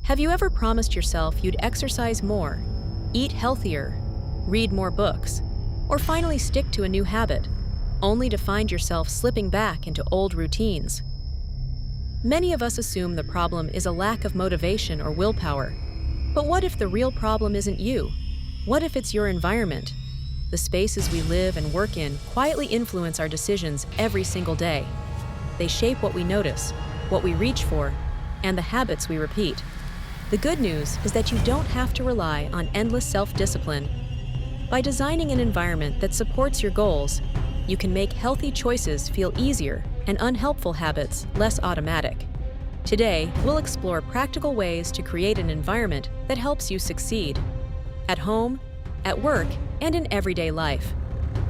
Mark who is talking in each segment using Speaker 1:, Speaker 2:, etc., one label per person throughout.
Speaker 1: Have you ever promised yourself you'd exercise more, eat healthier, read more books, or finally stick to a new habit, only to find yourself slipping back into old routines? Many of us assume the problem is a lack of motivation or willpower. But what if the real problem isn't you? What if it's your environment? The spaces we live and work in quietly influence our decisions every single day. They shape what we notice, what we reach for, and the habits we repeat. The good news is that you don't have to rely on endless self-discipline. By designing an environment that supports your goals, you can make healthy choices feel easier and unhelpful habits less automatic. Today, we'll explore practical ways to create an environment that helps you succeed at home, at work, and in everyday life.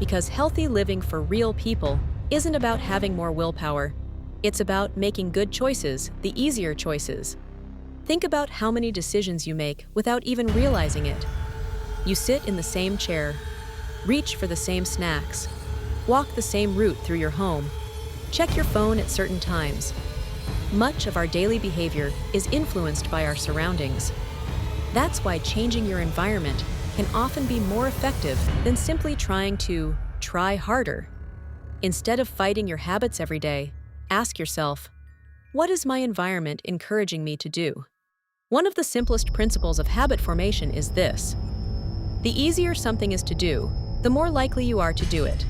Speaker 1: Because healthy living for real people isn't about having more willpower. It's about making good choices the easier choices. Think about how many decisions you make without even realizing it. You sit in the same chair, reach for the same snacks, walk the same route through your home, check your phone at certain times. Much of our daily behavior is influenced by our surroundings. That's why changing your environment can often be more effective than simply trying to try harder. Instead of fighting your habits every day, ask yourself, what is my environment encouraging me to do? One of the simplest principles of habit formation is this: the easier something is to do, the more likely you are to do it.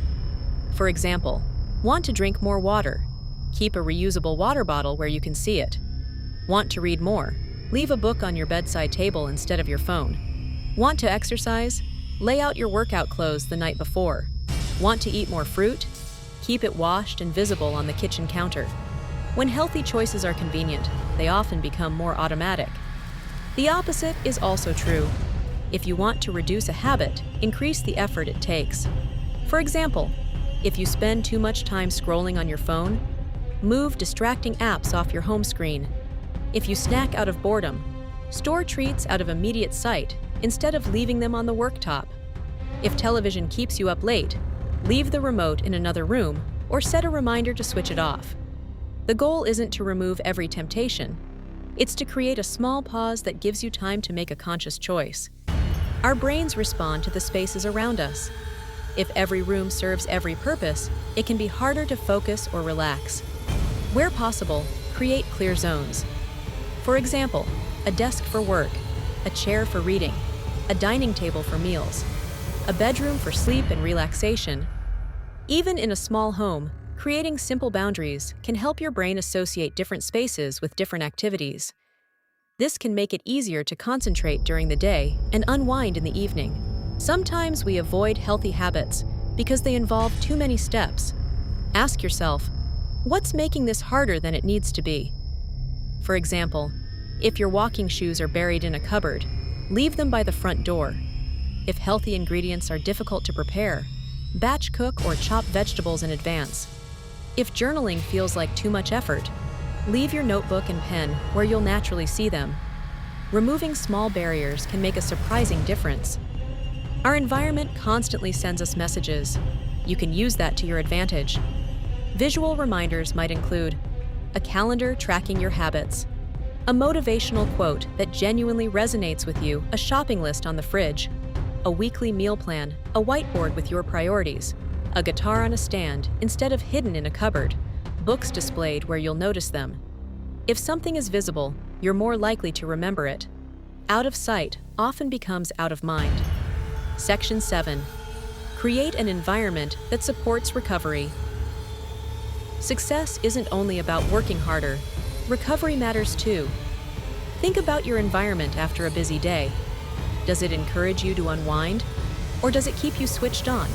Speaker 1: For example, want to drink more water? Keep a reusable water bottle where you can see it. Want to read more? Leave a book on your bedside table instead of your phone. Want to exercise? Lay out your workout clothes the night before. Want to eat more fruit? Keep it washed and visible on the kitchen counter. When healthy choices are convenient, they often become more automatic. The opposite is also true. If you want to reduce a habit, increase the effort it takes. For example, if you spend too much time scrolling on your phone, move distracting apps off your home screen. If you snack out of boredom, store treats out of immediate sight instead of leaving them on the worktop. If television keeps you up late, leave the remote in another room or set a reminder to switch it off. The goal isn't to remove every temptation. It's to create a small pause that gives you time to make a conscious choice. Our brains respond to the spaces around us. If every room serves every purpose, it can be harder to focus or relax. Where possible, create clear zones. For example, a desk for work, a chair for reading, a dining table for meals, a bedroom for sleep and relaxation. Even in a small home, creating simple boundaries can help your brain associate different spaces with different activities. This can make it easier to concentrate during the day and unwind in the evening. Sometimes we avoid healthy habits because they involve too many steps. Ask yourself, what's making this harder than it needs to be? For example, if your walking shoes are buried in a cupboard, leave them by the front door. If healthy ingredients are difficult to prepare, batch cook or chop vegetables in advance. If journaling feels like too much effort, leave your notebook and pen where you'll naturally see them. Removing small barriers can make a surprising difference. Our environment constantly sends us messages. You can use that to your advantage. Visual reminders might include a calendar tracking your habits, a motivational quote that genuinely resonates with you, a shopping list on the fridge, a weekly meal plan, a whiteboard with your priorities, a guitar on a stand instead of hidden in a cupboard, books displayed where you'll notice them. If something is visible, you're more likely to remember it. Out of sight often becomes out of mind. Section 7. Create an environment that supports recovery. Success isn't only about working harder. Recovery matters too. Think about your environment after a busy day. Does it encourage you to unwind, or does it keep you switched on?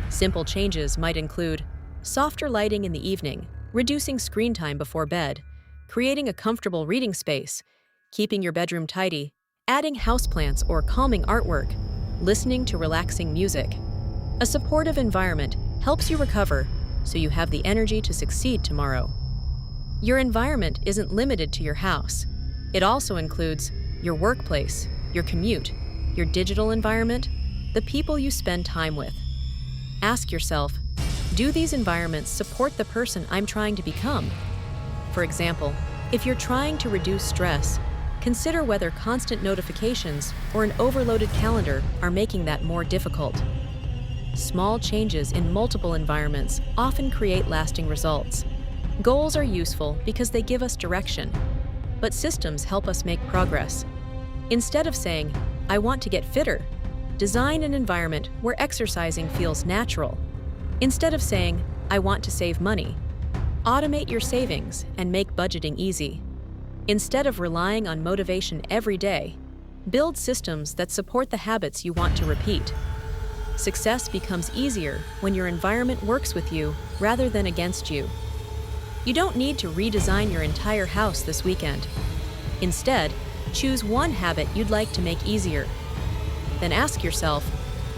Speaker 1: Simple changes might include softer lighting in the evening, reducing screen time before bed, creating a comfortable reading space, keeping your bedroom tidy, adding houseplants or calming artwork, listening to relaxing music. A supportive environment helps you recover so you have the energy to succeed tomorrow. Your environment isn't limited to your house. It also includes your workplace, your commute, your digital environment, the people you spend time with. Ask yourself, do these environments support the person I'm trying to become? For example, if you're trying to reduce stress, Consider whether constant notifications or an overloaded calendar are making that more difficult. Small changes in multiple environments often create lasting results. Goals are useful because they give us direction, but systems help us make progress. Instead of saying, "I want to get fitter," design an environment where exercising feels natural. Instead of saying, "I want to save money," automate your savings and make budgeting easy. Instead of relying on motivation every day, build systems that support the habits you want to repeat. Success becomes easier when your environment works with you rather than against you. You don't need to redesign your entire house this weekend. Instead, choose one habit you'd like to make easier. Then ask yourself,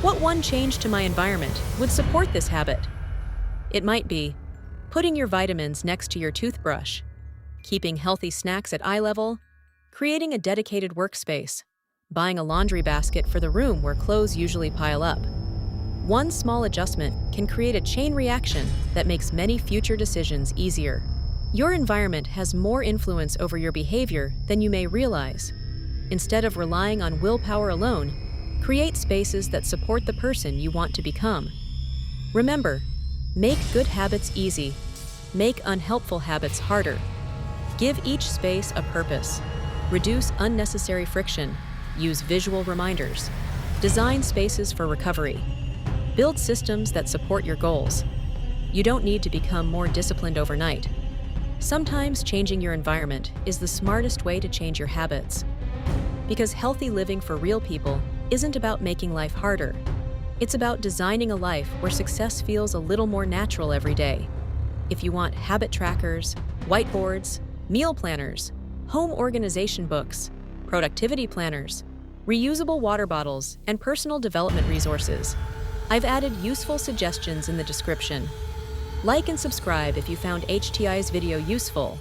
Speaker 1: what one change to my environment would support this habit? It might be putting your vitamins next to your toothbrush, keeping healthy snacks at eye level, creating a dedicated workspace, buying a laundry basket for the room where clothes usually pile up. One small adjustment can create a chain reaction that makes many future decisions easier. Your environment has more influence over your behavior than you may realize. Instead of relying on willpower alone, create spaces that support the person you want to become. Remember, make good habits easy. Make unhelpful habits harder. Give each space a purpose. Reduce unnecessary friction. Use visual reminders. Design spaces for recovery. Build systems that support your goals. You don't need to become more disciplined overnight. Sometimes changing your environment is the smartest way to change your habits. Because healthy living for real people isn't about making life harder. It's about designing a life where success feels a little more natural every day. If you want habit trackers, whiteboards, meal planners, home organization books, productivity planners, reusable water bottles, and personal development resources, I've added useful suggestions in the description. Like and subscribe if you found HTI's video useful.